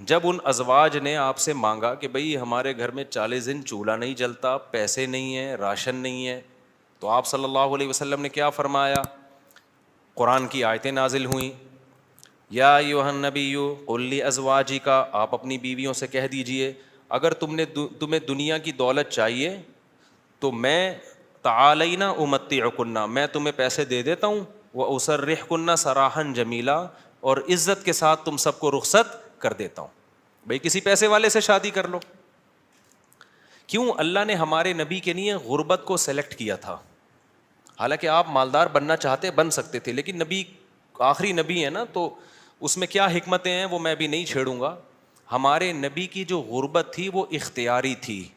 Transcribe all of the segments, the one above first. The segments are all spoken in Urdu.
جب ان ازواج نے آپ سے مانگا کہ بھئی ہمارے گھر میں 40 دن چولہا نہیں جلتا، پیسے نہیں ہیں، راشن نہیں ہے، تو آپ صلی اللہ علیہ وسلم نے کیا فرمایا؟ قرآن کی آیتیں نازل ہوئیں، یا ایھا النبی قل لازواجک، آپ اپنی بیویوں سے کہہ دیجئے اگر تمہیں دنیا کی دولت چاہیے تو میں تعالینا امتعکن، میں تمہیں پیسے دے دیتا ہوں، واسرحکن سراحا جمیلا، اور عزت کے ساتھ تم سب کو رخصت کر دیتا ہوں۔ بھئی کسی پیسے والے سے شادی کر لو۔ کیوں اللہ نے ہمارے نبی کے لیے غربت کو سلیکٹ کیا تھا؟ حالانکہ آپ مالدار بننا چاہتے بن سکتے تھے، لیکن نبی آخری نبی ہے نا، تو اس میں کیا حکمتیں ہیں وہ میں بھی نہیں چھیڑوں گا۔ ہمارے نبی کی جو غربت تھی وہ اختیاری تھی۔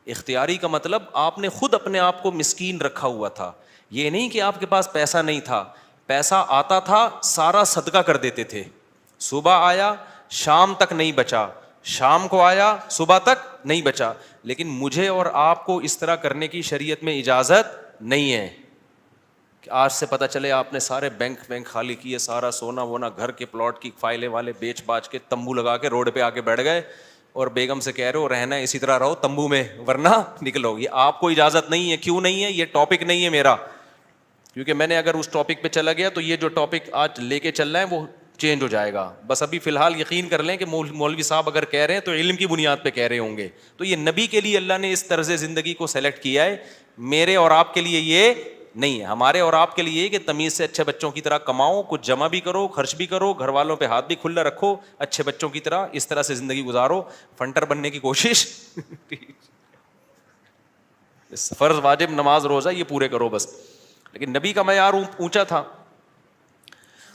اختیاری کا مطلب آپ نے خود اپنے آپ کو مسکین رکھا ہوا تھا، یہ نہیں کہ آپ کے پاس پیسہ نہیں تھا، پیسہ آتا تھا سارا صدقہ کر دیتے تھے، صبح آیا شام تک نہیں بچا، شام کو آیا صبح تک نہیں بچا، لیکن مجھے اور آپ کو اس طرح کرنے کی شریعت میں اجازت نہیں ہے کہ آج سے پتہ چلے آپ نے سارے بینک خالی کیے، سارا سونا وونا گھر کے پلاٹ کی فائلیں والے بیچ باچ کے تمبو لگا کے روڈ پہ آ کے بیٹھ گئے اور بیگم سے کہہ رہے ہو رہنا ہے اسی طرح رہو تمبو میں ورنہ نکلو۔ یہ آپ کو اجازت نہیں ہے۔ کیوں نہیں ہے؟ یہ ٹاپک نہیں ہے میرا، کیونکہ میں نے اگر اس ٹاپک پہ چلا گیا تو یہ جو ٹاپک آج لے کے چل رہا ہے وہ چینج ہو جائے گا۔ بس ابھی فی الحال یقین کر لیں کہ مولوی صاحب اگر کہہ رہے ہیں تو علم کی بنیاد پہ کہہ رہے ہوں گے۔ تو یہ نبی کے لیے اللہ نے اس طرز زندگی کو سلیکٹ کیا ہے، میرے اور آپ کے لیے یہ نہیں ہے۔ ہمارے اور آپ کے لیے یہ کہ تمیز سے اچھے بچوں کی طرح کماؤ، کچھ جمع بھی کرو، خرچ بھی کرو، گھر والوں پہ ہاتھ بھی کھلا رکھو، اچھے بچوں کی طرح اس طرح سے زندگی گزارو، فنٹر بننے کی کوشش فرض واجب نماز روزہ یہ پورے کرو بس۔ لیکن نبی کا معیار اونچا تھا،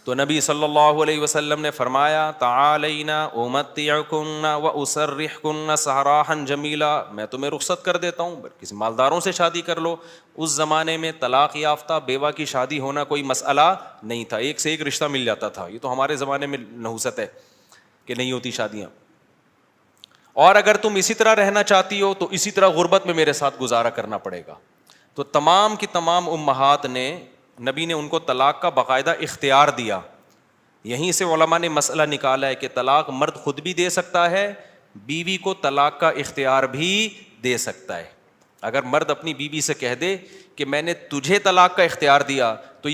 تو نبی صلی اللہ علیہ وسلم نے فرمایا تعالینا امتعکن واسرحکن سراحا جمیلا، میں تمہیں رخصت کر دیتا ہوں، کسی مالداروں سے شادی کر لو۔ اس زمانے میں طلاق یافتہ بیوہ کی شادی ہونا کوئی مسئلہ نہیں تھا، ایک سے ایک رشتہ مل جاتا تھا۔ یہ تو ہمارے زمانے میں نحوست ہے کہ نہیں ہوتی شادیاں۔ اور اگر تم اسی طرح رہنا چاہتی ہو تو اسی طرح غربت میں میرے ساتھ گزارا کرنا پڑے گا۔ تو تمام کی تمام امہات نے، نبی نے ان کو طلاق کا باقاعدہ اختیار دیا۔ یہیں سے علماء نے مسئلہ نکالا ہے کہ طلاق مرد خود بھی دے سکتا ہے، بیوی کو طلاق کا اختیار بھی دے سکتا ہے۔ اگر مرد اپنی بیوی سے کہہ دے کہ میں نے تجھے طلاق کا اختیار دیا تو